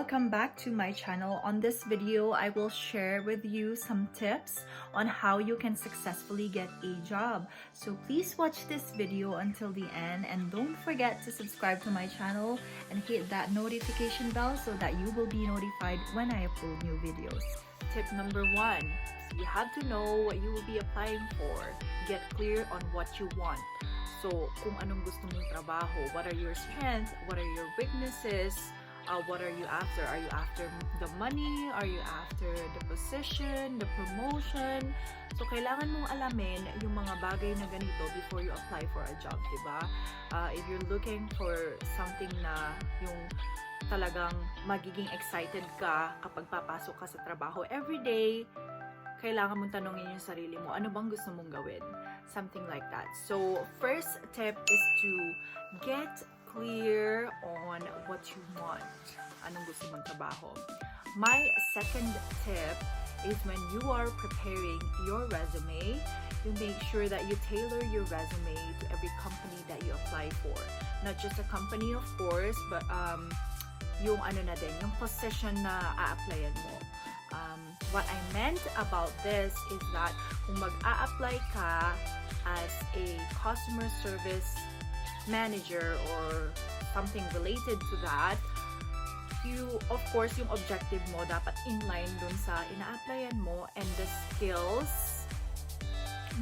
welcome back to my channel. On this video, I will share with you some tips on how you can successfully get a job. So please watch this video until the end and don't forget to subscribe to my channel and hit that notification bell so that you will be notified when I upload new videos. Tip number 1, you have to know what you will be applying for. Get clear on what you want. So, kung anong gusto mong trabaho, what are your strengths, what are your weaknesses, what are you after? Are you after the money? Are you after the position, the promotion? So, kailangan mong alamin yung mga bagay na ganito before you apply for a job, diba? If you're looking for something na yung talagang magiging excited ka kapag papasok ka sa trabaho every day, kailangan mong tanongin yung sarili mo, ano bang gusto mong gawin? Something like that. So, first tip is to get clear on what you want. Anong gusto mong trabaho? My second tip is when you are preparing your resume, you make sure that you tailor your resume to every company that you apply for. Not just a company, of course, but yung ano na din, yung position na a-applyan mo. What I meant about this is that kung mag-a-apply ka as a customer service manager or something related to that, you, of course, yung objective mo dapat inline dun sa ina-applyan mo, and the skills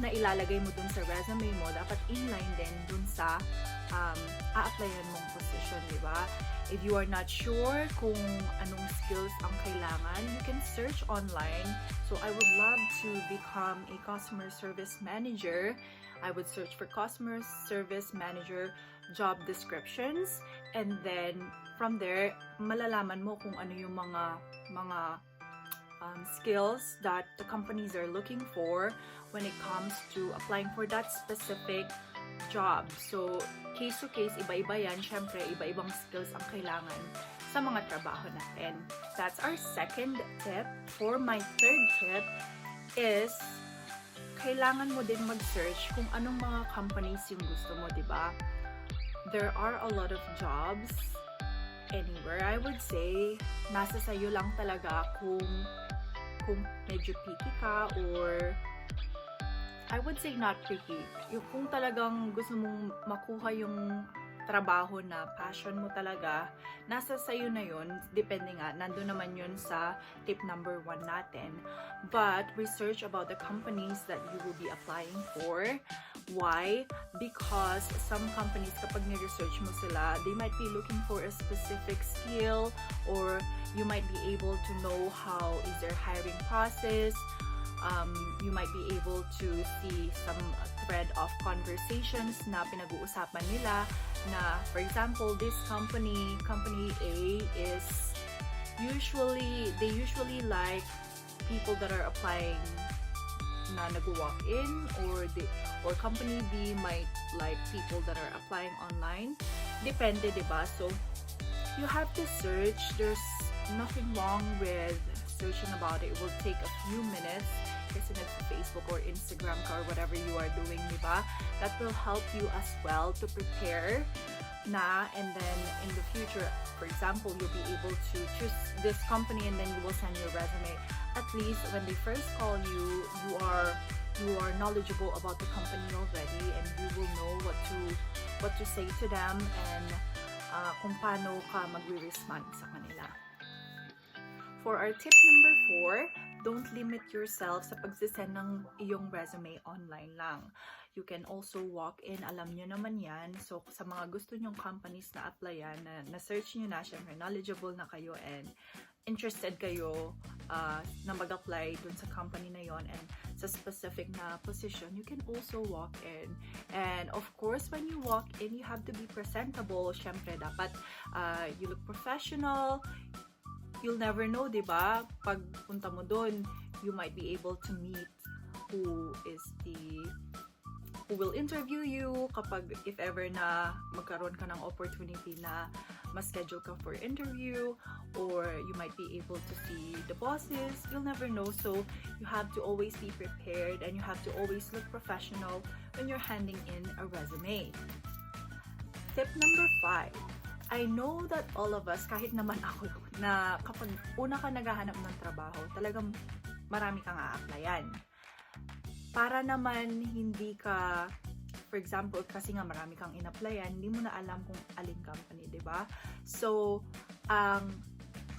na ilalagay mo dun sa resume mo dapat inline din dun sa a-applyan mong position, di ba? If you are not sure kung anong skills ang kailangan, you can search online. So I would love to become a customer service manager. I would search for customer service manager job descriptions, and then from there, malalaman mo kung ano yung mga skills that the companies are looking for when it comes to applying for that specific job. So, case to case, iba-iba yan. Syempre, iba-ibang skills ang kailangan sa mga trabaho natin. That's our second tip. For my third tip is, kailangan mo din mag-search kung anong mga companies yung gusto mo, diba? There are a lot of jobs anywhere. I would say, nasa sayo lang talaga kung medyo picky ka, or I would say not picky. Yung kung talagang gusto mong makuha yung trabaho na passion mo talaga, nasa sayo na yun. Depende nga, nandun naman yun sa tip number 1 natin. But research about the companies that you will be applying for. Why? Because some companies, kapag ni-research mo sila, they might be looking for a specific skill, or you might be able to know how is their hiring process. You might be able to see some thread of conversations na pinag-uusapan nila na, for example, this company A is they usually like people that are applying na nag-walk in, or company B might like people that are applying online. Depende, diba? So, you have to search. There's nothing wrong with searching about it. It will take a few minutes kasi nasa Facebook or Instagram ka or whatever you are doing, diba? That will help you as well to prepare na, and then in the future, for example, you'll be able to choose this company and then you will send your resume. At least when they first call you, you are knowledgeable about the company already, and you will know what to say to them, and kung paano ka magre-respond sa kanila. For our tip number 4, don't limit yourself sa pagsisend ng iyong resume online lang. You can also walk in, alam nyo naman yan. So, sa mga gusto nyong companies na applyan, na-search nyo na, syempre knowledgeable na kayo and interested kayo na mag-apply dun sa company na yon and sa specific na position, you can also walk in. And of course, when you walk in, you have to be presentable. Syempre, dapat you look professional. You'll never know, diba? Pag punta mo dun, you might be able to meet who will interview you kapag if ever na magkaroon ka ng opportunity na ma-schedule ka for interview, or you might be able to see the bosses. You'll never know, so you have to always be prepared and you have to always look professional when you're handing in a resume. Tip number 5. I know that all of us, kahit naman ako, na kapag una ka naghahanap ng trabaho, talagang marami kang a-applyan. Para naman hindi ka, for example, kasi nga marami kang in-applyan, hindi mo na alam kung aling company, di ba? So, ang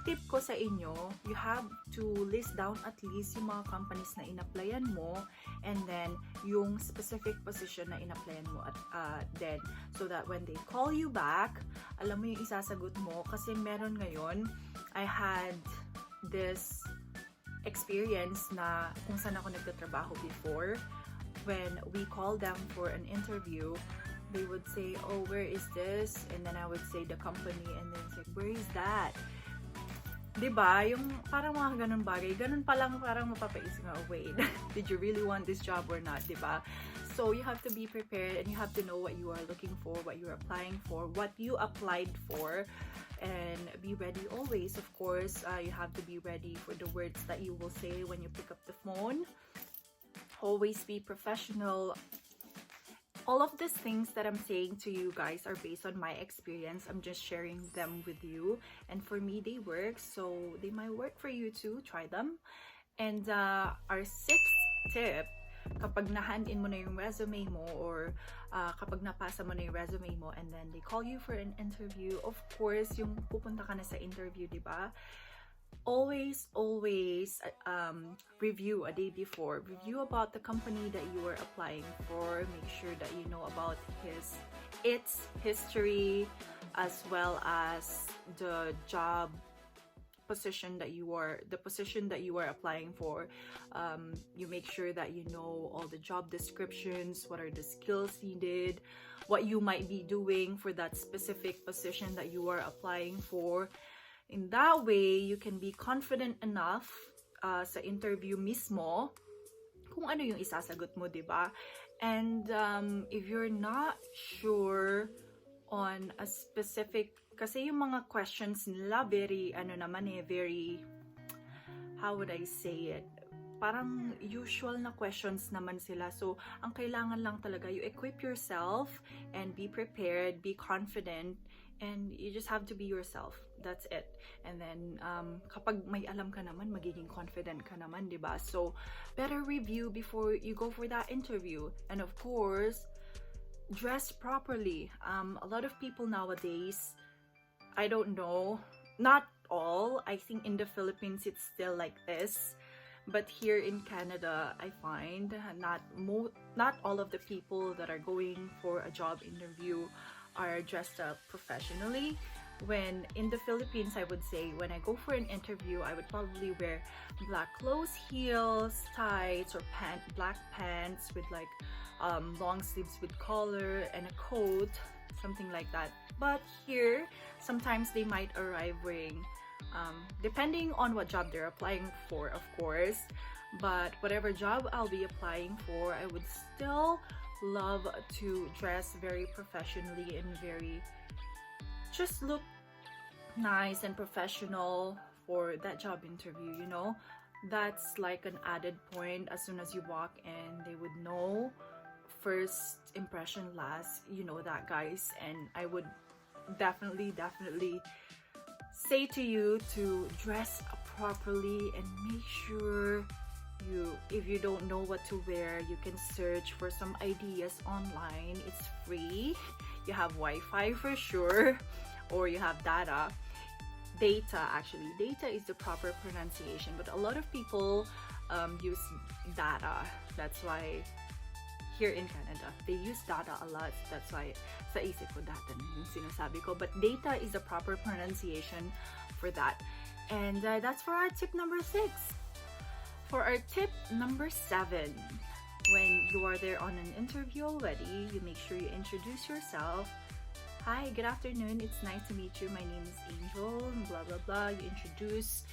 tip ko sa inyo, you have to list down at least yung mga companies na in-applyan mo, and then yung specific position na in-applyan mo then, so that when they call you back, alam mo yung isasagot mo. Kasi meron ngayon, I had this experience na kung saan ako nagtatrabaho before, when we call them for an interview, they would say, oh, where is this? And then I would say the company, and then say, where is that? Diba? Yung parang mga ganun bagay, ganun pa lang parang mapapaisip nga, oh, wait, did you really want this job or not? Diba? So you have to be prepared, and you have to know what you are looking for, what you're applying for, what you applied for, and be ready always. Of course, you have to be ready for the words that you will say when you pick up the phone. Always be professional. All of these things that I'm saying to you guys are based on my experience. I'm just sharing them with you. And for me, they work. So they might work for you too. Try them. And our sixth tip, kapag na-hand in mo na yung resume mo, or kapag napasa mo na yung resume mo, and then they call you for an interview, of course, yung pupunta ka na sa interview, di ba? Always review a day before. Review about the company that you are applying for. Make sure that you know about its history, as well as the job position that you are applying for. You make sure that you know all the job descriptions, what are the skills needed, what you might be doing for that specific position that you are applying for. In that way, you can be confident enough sa interview mismo kung ano yung isasagot mo, diba? And if you're not sure on a specific, kasi yung mga questions nila very, very, how would I say it? Parang usual na questions naman sila. So, ang kailangan lang talaga, you equip yourself and be prepared, be confident, and you just have to be yourself. That's it. And then, kapag may alam ka naman, magiging confident ka naman, diba? So, better review before you go for that interview. And of course, dress properly. A lot of people nowadays, I don't know, not all. I think in the Philippines, it's still like this. But here in Canada, I find not all of the people that are going for a job interview are dressed up professionally. When in the Philippines, I would say when I go for an interview, I would probably wear black closed heels, tights, or black pants with like long sleeves with collar and a coat, something like that. But here, sometimes they might arrive wearing, depending on what job they're applying for, of course. But whatever job I'll be applying for, I would still love to dress very professionally and just look nice and professional for that job interview, you know? That's like an added point. As soon as you walk in, they would know. First impression last, you know that, guys. And I would definitely say to you to dress properly and make sure if you don't know what to wear, you can search for some ideas online. It's free. You have Wi-Fi for sure, or you have data. Actually, data is the proper pronunciation, but a lot of people use data. That's why here in Canada, they use data a lot. That's why sa isip ko data na yung sinasabi ko. But data is the proper pronunciation for that. And that's for our tip number 6. For our tip number 7, when you are there on an interview already, you make sure you introduce yourself. Hi, good afternoon. It's nice to meet you. My name is Angel, blah, blah, blah. You introduce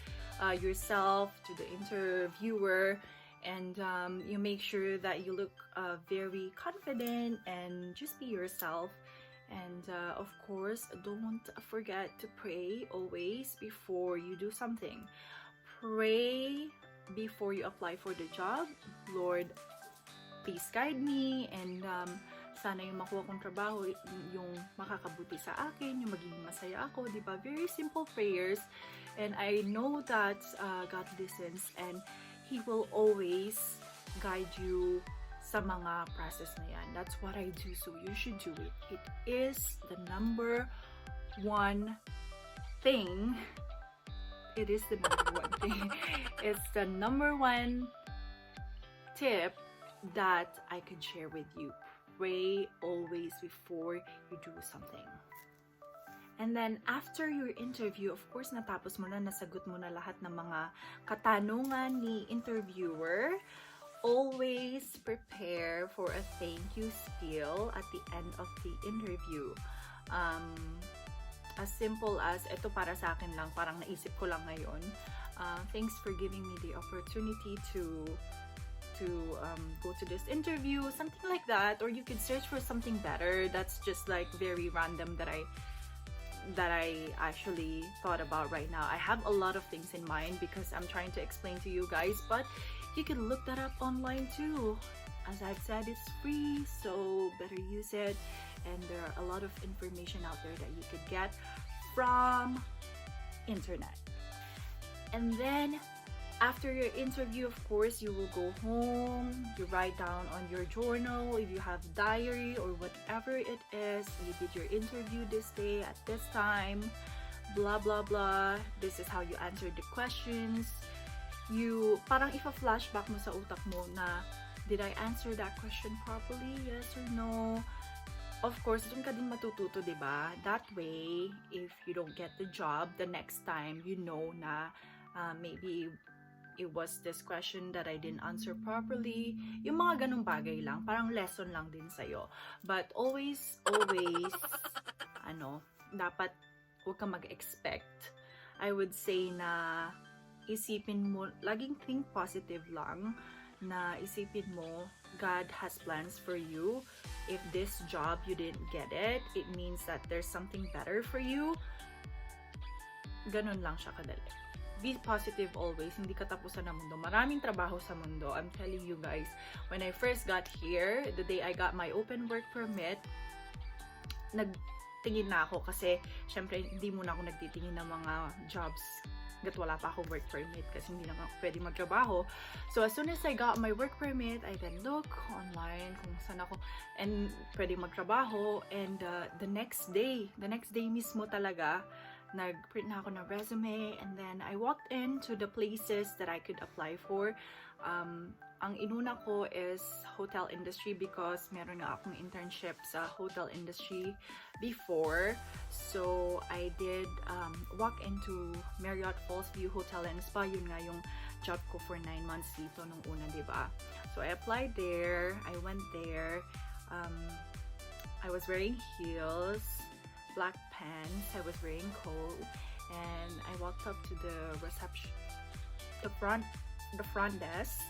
yourself to the interviewer, and you make sure that you look very confident and just be yourself. And of course, don't forget to pray always before you do something. Pray before you apply for the job. Lord, please guide me. And sana yung makuha kong trabaho, yung makakabuti sa akin, yung magiging masaya ako, di ba? Very simple prayers. And I know that God listens and He will always guide you sa mga process na yan. That's what I do, so you should do it. It is the number one thing. It is the number one thing. It's the number one tip that I could share with you. Pray always before you do something. And then, after your interview, of course, natapos mo na, nasagot mo na lahat ng mga katanungan ni interviewer. Always prepare for a thank you spiel at the end of the interview. As simple as, ito para sa akin lang, parang naisip ko lang ngayon. Thanks for giving me the opportunity to go to this interview, something like that. Or you could search for something better. That's just like very random that I actually thought about right now. I have a lot of things in mind because I'm trying to explain to you guys, but you can look that up online too. As I've said, it's free, so better use it. And there are a lot of information out there that you could get from internet. And then after your interview, of course, you will go home, you write down on your journal, if you have diary or whatever it is, you did your interview this day at this time, blah blah blah, this is how you answered the questions. You, parang ipa-flashback mo sa utak mo na, did I answer that question properly? Yes or no? Of course, dun ka din matututo, diba? That way, if you don't get the job, the next time, you know na maybe it was this question that I didn't answer properly. Yung mga ganung bagay lang, parang lesson lang din sa'yo. But always, dapat huwag ka mag-expect. I would say na isipin mo, laging think positive lang, na isipin mo, God has plans for you. If this job, you didn't get it, it means that there's something better for you. Ganun lang siya kadali. Be positive always. Hindi katapusan ng mundo. Maraming trabaho sa mundo. I'm telling you guys, when I first got here, the day I got my open work permit, nagtingin na ako kasi syempre hindi muna ako nagtitingin ng mga jobs hanggat wala pa ako work permit kasi hindi naman ako pwede magtrabaho. So as soon as I got my work permit, I then look online kung saan ako and pwede magtrabaho. And the next day mismo talaga, nag-print na ako ng resume, and then I walked into the places that I could apply for. Ang inuna ko is hotel industry because meron na akong internship sa hotel industry before. So I did walk into Marriott Falls View Hotel and Spa. Yun nga yung job ko for 9 months dito nung una, diba? So I applied there. I went there. I was wearing heels, black pants. I was wearing coat, and I walked up to the reception, the front desk,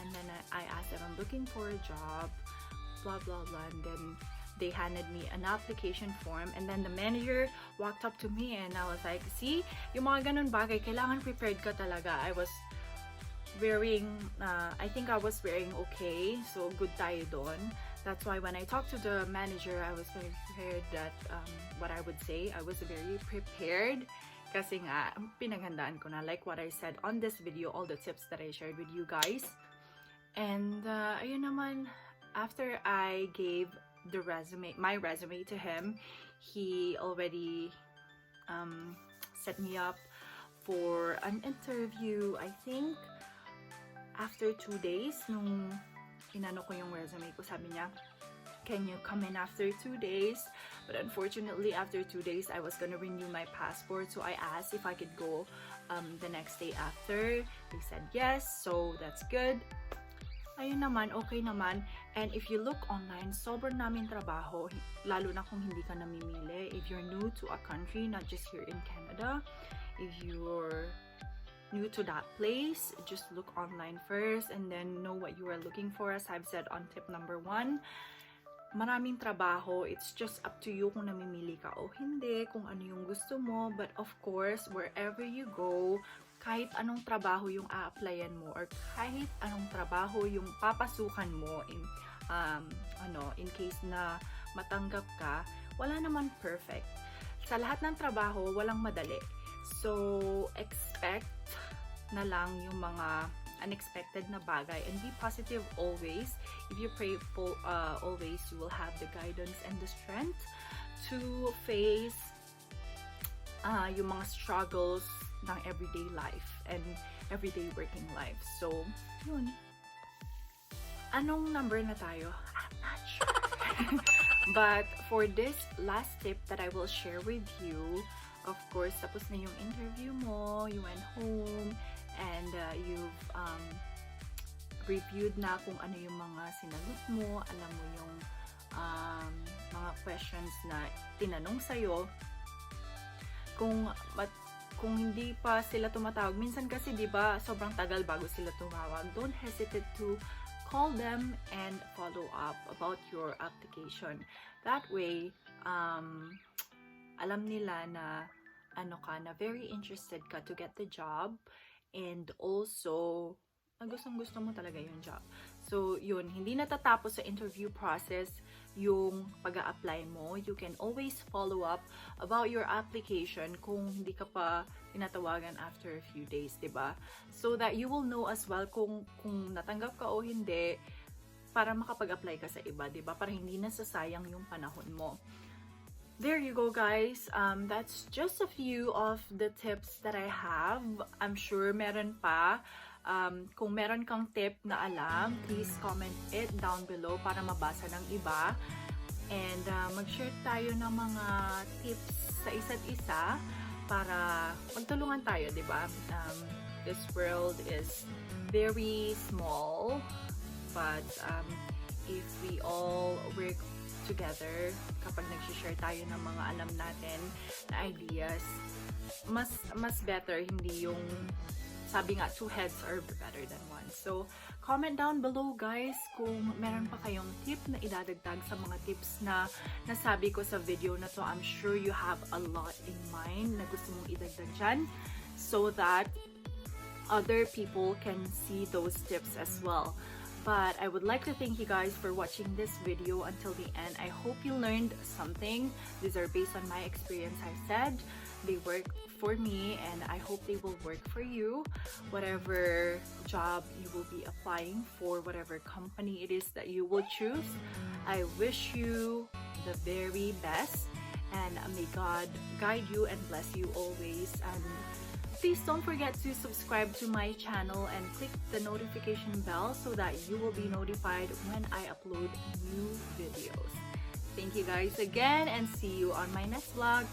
and then I asked them, I'm looking for a job, blah blah blah, and then they handed me an application form, and then the manager walked up to me, and I was like, see, yung mga ganun bagay, kailangan prepared ka talaga. I was wearing, I think I was wearing okay, so good tayo doon. That's why when I talked to the manager, I was very prepared that what I would say. I was very prepared kasi nga, pinaghandaan ko na, like what I said on this video, all the tips that I shared with you guys. And ayun naman, after I gave the my resume to him, he already set me up for an interview. I think after 2 days, nung inano ko yung resume ko, sabi niya, can you come in after 2 days? But unfortunately, after 2 days, I was gonna renew my passport, so I asked if I could go the next day after. They said yes, so that's good. Ayun naman, okay naman. And if you look online, sobrang naming trabaho, lalo na kung hindi ka namimili. If you're new to a country, not just here in Canada, if you're new to that place, just look online first and then know what you are looking for. As I've said on tip number 1, maraming trabaho. It's just up to you kung namimili ka o hindi, kung ano yung gusto mo. But of course, wherever you go, kahit anong trabaho yung a-applyan mo or kahit anong trabaho yung papasukan mo in case na matanggap ka, wala naman perfect. Sa lahat ng trabaho, walang madali. So, expect na lang yung mga unexpected na bagay and be positive always. If you pray for always, you will have the guidance and the strength to face yung mga struggles ng everyday life and everyday working life. So, yun. Anong number na tayo? I'm not sure. But for this last tip that I will share with you, of course, tapos na yung interview mo, you went home, and you've reviewed na kung ano yung mga sinagot mo, alam mo yung mga questions na tinanong sa'yo. Kung hindi pa sila tumatawag, minsan kasi di ba sobrang tagal bago sila tumawag, don't hesitate to call them and follow up about your application. That way, alam nila na na very interested ka to get the job, and also gustong-gusto mo talaga yung job. So, yun, hindi natatapos sa interview process yung pag-a-apply mo. You can always follow up about your application kung hindi ka pa tinatawagan after a few days, diba? So that you will know as well kung natanggap ka o hindi, para makapag-apply ka sa iba, diba? Para hindi nasasayang yung panahon mo. There you go, guys. That's just a few of the tips that I have. I'm sure meron pa. Kung meron kang tip na alam, please comment it down below para mabasa ng iba. And mag-share tayo ng mga tips sa isa't isa para magtulungan tayo, di ba? This world is very small, but if we all work together, kapag nag-share tayo ng mga alam natin na ideas, mas better, hindi yung sabi nga, 2 heads are better than 1. So, comment down below, guys, kung meron pa kayong tip na idadagdag sa mga tips na nasabi ko sa video na to. I'm sure you have a lot in mind na gusto mong idagdag dyan so that other people can see those tips as well. But I would like to thank you guys for watching this video until the end. I hope you learned something. These are based on my experience. I said they work for me, and I hope they will work for you. Whatever job you will be applying for, whatever company it is that you will choose, I wish you the very best, and may God guide you and bless you always. And please don't forget to subscribe to my channel and click the notification bell so that you will be notified when I upload new videos. Thank you guys again, and see you on my next vlog.